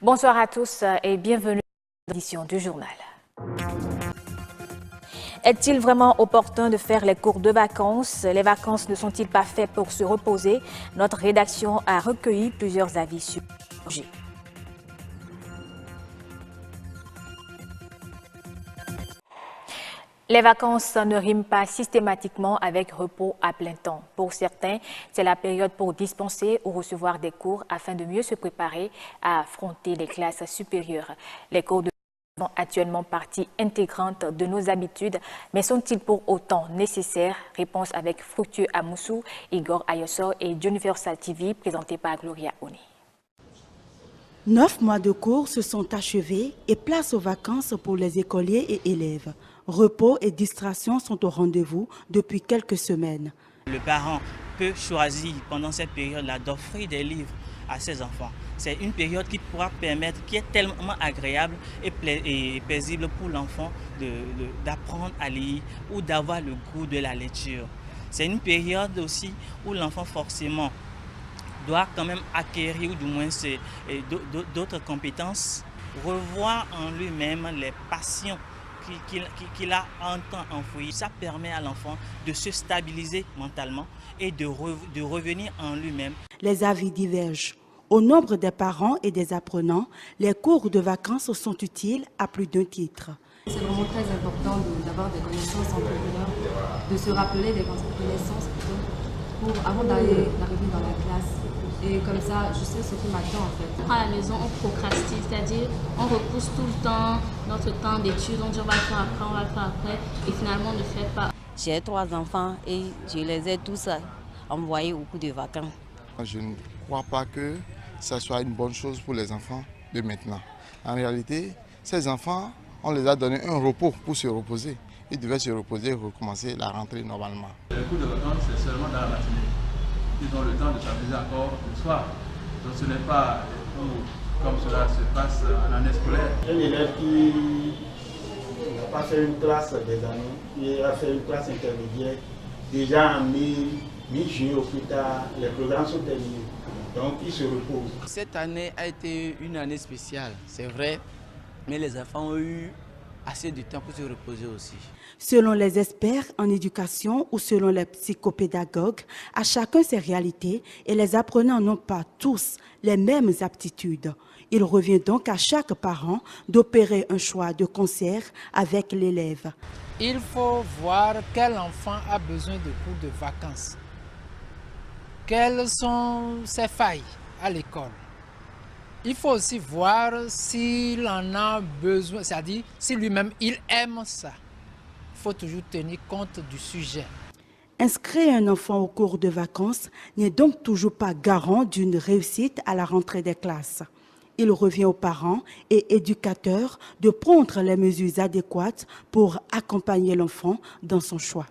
Bonsoir à tous et bienvenue à l'édition du journal. Est-il vraiment opportun de faire les cours de vacances? Les vacances ne sont-ils pas faites pour se reposer? Notre rédaction a recueilli plusieurs avis sur le sujet. Les vacances ne riment pas systématiquement avec repos à plein temps. Pour certains, c'est la période pour dispenser ou recevoir des cours afin de mieux se préparer à affronter les classes supérieures. Les cours de sont actuellement partie intégrante de nos habitudes, mais sont-ils pour autant nécessaires? Réponse avec Fructueux Amoussou, Igor Ayossor et Universal TV, présenté par Gloria Oni. 9 mois de cours se sont achevés et place aux vacances pour les écoliers et élèves. Repos et distractions sont au rendez-vous depuis quelques semaines. Le parent peut choisir pendant cette période-là d'offrir des livres à ses enfants. C'est une période qui pourra permettre, qui est tellement agréable et paisible pour l'enfant d'apprendre à lire ou d'avoir le goût de la lecture. C'est une période aussi où l'enfant forcément doit quand même acquérir ou du moins d'autres compétences, revoir en lui-même les passions qu'il a en temps enfoui. Ça permet à l'enfant de se stabiliser mentalement et de revenir en lui-même. Les avis divergent. Au nombre des parents et des apprenants, les cours de vacances sont utiles à plus d'un titre. C'est vraiment très important d'avoir des connaissances entrepreneurs, de se rappeler des connaissances avant d'arriver dans la classe. Et comme ça, je sais ce qui m'attend en fait. À la maison, on procrastine, c'est-à-dire on repousse tout le temps notre temps d'études, on dit on va le faire après, on va le faire après, et finalement on ne le fait pas. J'ai 3 enfants et je les ai tous envoyés au cours de vacances. Je ne crois pas que ça soit une bonne chose pour les enfants de maintenant. En réalité, ces enfants, on les a donné un repos pour se reposer. Ils devaient se reposer et recommencer la rentrée normalement. Les cours de vacances, c'est seulement dans la matinée. Ils ont le temps de s'amuser encore le soir. Donc ce n'est pas comme cela se passe en année scolaire. Un élève qui n'a pas fait une classe des années, qui a fait une classe intermédiaire, déjà en mi-juillet au plus tard, les programmes sont terminés. Donc il se repose. Cette année a été une année spéciale, c'est vrai, mais les enfants ont eu assez de temps pour se reposer aussi. Selon les experts en éducation ou selon les psychopédagogues, à chacun ses réalités et les apprenants n'ont pas tous les mêmes aptitudes. Il revient donc à chaque parent d'opérer un choix de concert avec l'élève. Il faut voir quel enfant a besoin de cours de vacances. Quelles sont ses failles à l'école. Il faut aussi voir s'il en a besoin, c'est-à-dire si lui-même il aime ça. Il faut toujours tenir compte du sujet. Inscrire un enfant au cours de vacances n'est donc toujours pas garant d'une réussite à la rentrée des classes. Il revient aux parents et éducateurs de prendre les mesures adéquates pour accompagner l'enfant dans son choix.